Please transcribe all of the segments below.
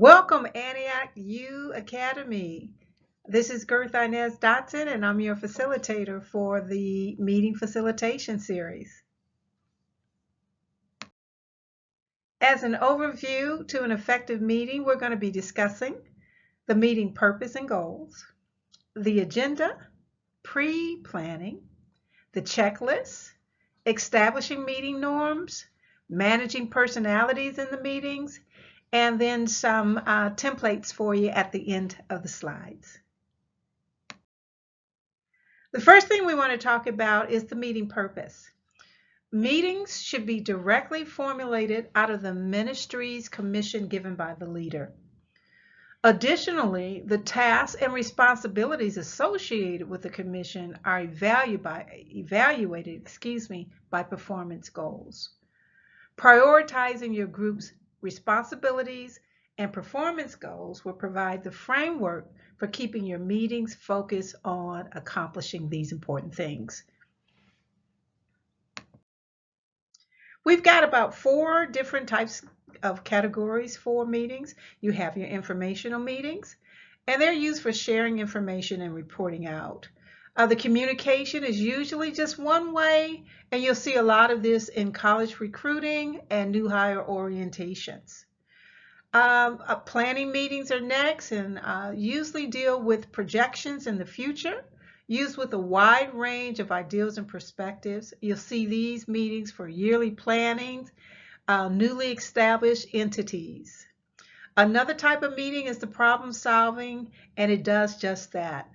Welcome, Antioch U Academy. This is Gertha Inez Dotson, and I'm your facilitator for the meeting facilitation series. As an overview to an effective meeting, we're going to be discussing the meeting purpose and goals, the agenda, pre-planning, the checklist, establishing meeting norms, managing personalities in the meetings, and then some templates for you at the end of the slides. The first thing we want to talk about is the meeting purpose. Meetings should be directly formulated out of the ministry's commission given by the leader. Additionally, the tasks and responsibilities associated with the commission are evaluated by performance goals. Prioritizing your group's responsibilities and performance goals will provide the framework for keeping your meetings focused on accomplishing these important things. We've got about 4 different types of categories for meetings. You have your informational meetings, and they're used for sharing information and reporting out. The communication is usually just one way, and you'll see a lot of this in college recruiting and new hire orientations. Planning meetings are next, and usually deal with projections in the future, used with a wide range of ideals and perspectives. You'll see these meetings for yearly plannings, newly established entities. Another type of meeting is the problem solving, and it does just that.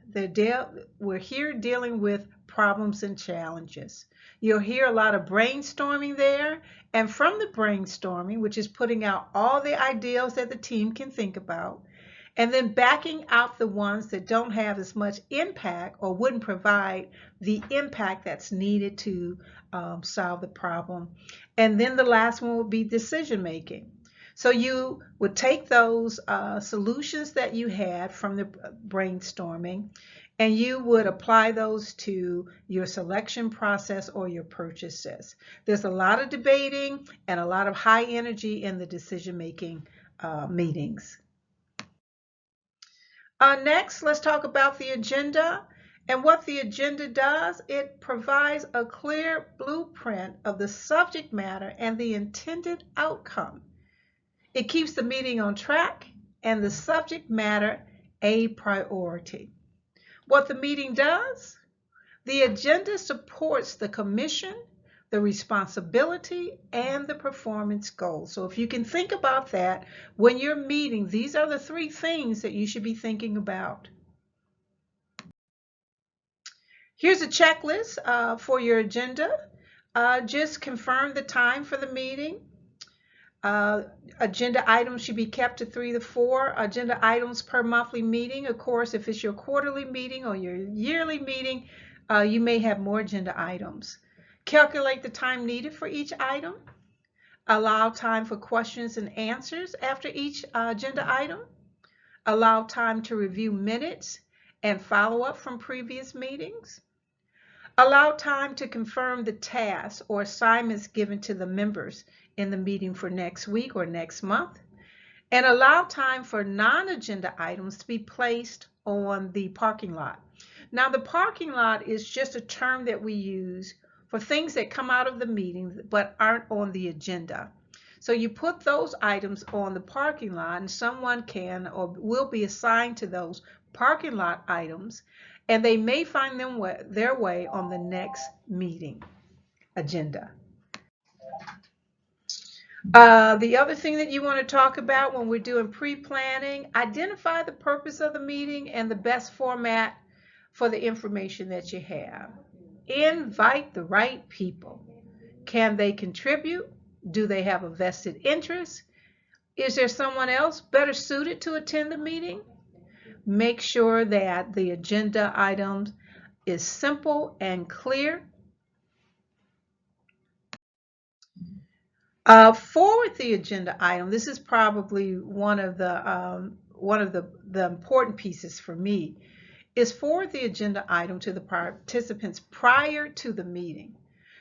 We're here dealing with problems and challenges. You'll hear a lot of brainstorming there, and from the brainstorming, which is putting out all the ideas that the team can think about, and then backing out the ones that don't have as much impact or wouldn't provide the impact that's needed to solve the problem. And then the last one would be decision making. So you would take those solutions that you had from the brainstorming, and you would apply those to your selection process or your purchases. There's a lot of debating and a lot of high energy in the decision-making meetings. Next, let's talk about the agenda. And what the agenda does, it provides a clear blueprint of the subject matter and the intended outcome. It keeps the meeting on track and the subject matter a priority. What the meeting does, the agenda supports the commission, the responsibility, and the performance goals. So if you can think about that when you're meeting, these are the 3 things that you should be thinking about. Here's a checklist for your agenda. Just confirm the time for the meeting. Agenda items should be kept to 3 to 4 agenda items per monthly meeting. Of course, if it's your quarterly meeting or your yearly meeting, you may have more agenda items. Calculate the time needed for each item. Allow time for questions and answers after each agenda item. Allow time to review minutes and follow up from previous meetings. Allow time to confirm the tasks or assignments given to the members in the meeting for next week or next month. And allow time for non-agenda items to be placed on the parking lot. Now, the parking lot is just a term that we use for things that come out of the meeting but aren't on the agenda. So you put those items on the parking lot, and someone can or will be assigned to those parking lot items, and they may find their way on the next meeting agenda. The other thing that you want to talk about when we're doing pre-planning, identify the purpose of the meeting and the best format for the information that you have. Invite the right people. Can they contribute? Do they have a vested interest? Is there someone else better suited to attend the meeting? Make sure that the agenda item is simple and clear. Forward the agenda item. This is probably one of the important pieces for me. Is forward the agenda item to the participants prior to the meeting.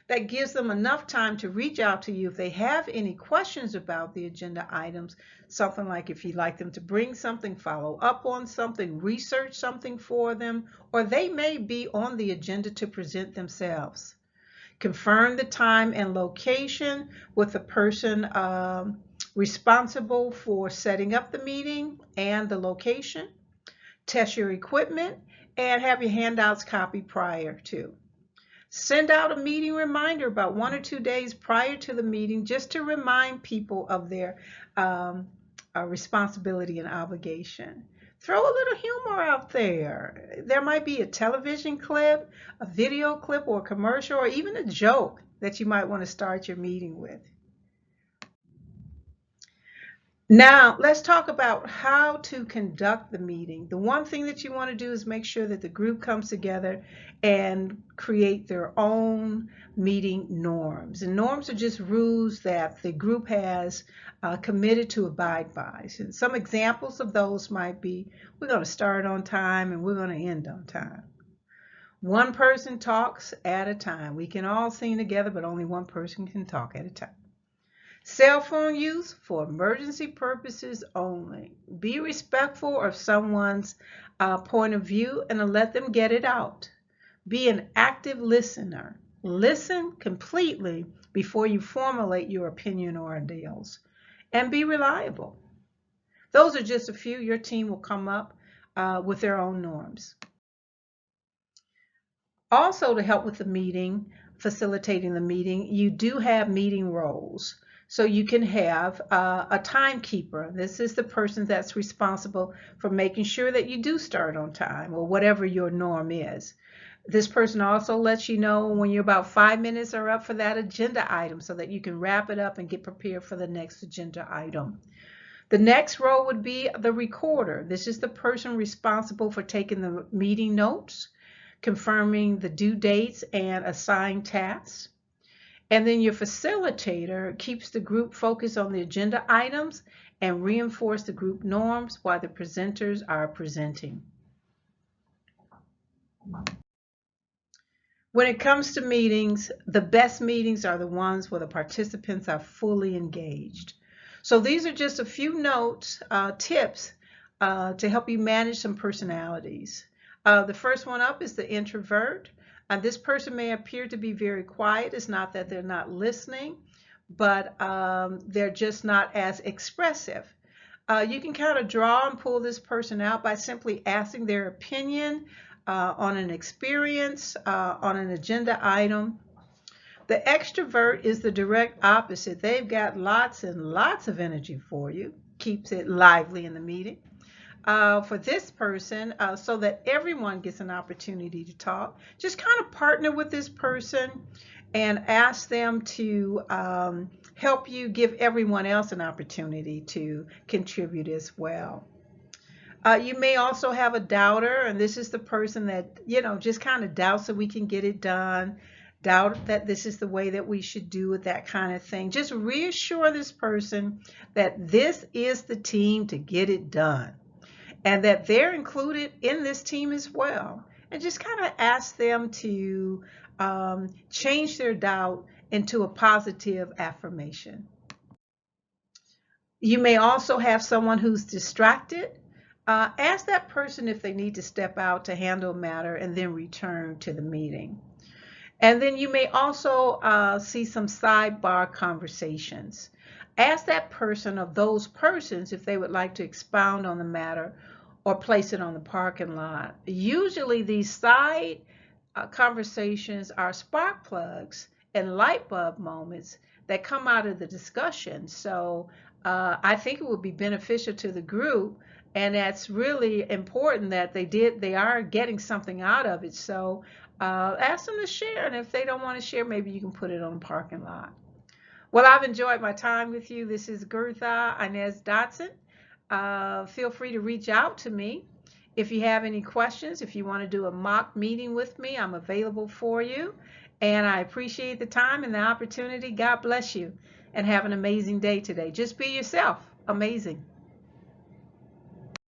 That gives them enough time to reach out to you if they have any questions about the agenda items, something like if you'd like them to bring something, follow up on something, research something for them, or they may be on the agenda to present themselves. Confirm the time and location with the person responsible for setting up the meeting and the location. Test your equipment and have your handouts copied prior to. Send out a meeting reminder about 1 or 2 days prior to the meeting just to remind people of their responsibility and obligation. Throw a little humor out there. There might be a television clip, a video clip, or a commercial, or even a joke that you might want to start your meeting with. Now, let's talk about how to conduct the meeting. The one thing that you want to do is make sure that the group comes together and create their own meeting norms. And norms are just rules that the group has committed to abide by. So some examples of those might be, we're going to start on time and we're going to end on time. One person talks at a time. We can all sing together, but only one person can talk at a time. Cell phone use for emergency purposes only. Be respectful of someone's point of view and let them get it out. Be an active listener. Listen completely before you formulate your opinion or ideals. And be reliable. Those are just a few. Your team will come up with their own norms. Also, to help with the meeting, facilitating the meeting, you do have meeting roles. So you can have a timekeeper. This is the person that's responsible for making sure that you do start on time or whatever your norm is. This person also lets you know when you're about 5 minutes are up for that agenda item so that you can wrap it up and get prepared for the next agenda item. The next role would be the recorder. This is the person responsible for taking the meeting notes, confirming the due dates and assigned tasks. And then your facilitator keeps the group focused on the agenda items and reinforce the group norms while the presenters are presenting. When it comes to meetings, the best meetings are the ones where the participants are fully engaged. So these are just a few notes, tips to help you manage some personalities. The first one up is the introvert. This person may appear to be very quiet. It's not that they're not listening, but they're just not as expressive. You can kind of draw and pull this person out by simply asking their opinion on an experience, on an agenda item. The extrovert is the direct opposite. They've got lots and lots of energy for you, keeps it lively in the meeting. For this person, so that everyone gets an opportunity to talk, just kind of partner with this person and ask them to help you give everyone else an opportunity to contribute as well. You may also have a doubter, and this is the person that, just kind of doubts that we can get it done, doubt that this is the way that we should do it, that kind of thing. Just reassure this person that this is the team to get it done, and that they're included in this team as well. And just kind of ask them to change their doubt into a positive affirmation. You may also have someone who's distracted. Ask that person if they need to step out to handle a matter and then return to the meeting. And then you may also see some sidebar conversations. Ask that person of those persons if they would like to expound on the matter or place it on the parking lot. Usually these side conversations are spark plugs and light bulb moments that come out of the discussion. So I think it would be beneficial to the group, and that's really important that they are getting something out of it. So ask them to share, and if they don't want to share, maybe you can put it on the parking lot. Well, I've enjoyed my time with you. This is Gertha Inez Dotson. Feel free to reach out to me if you have any questions. If you want to do a mock meeting with me, I'm available for you. And I appreciate the time and the opportunity. God bless you and have an amazing day today. Just be yourself. Amazing.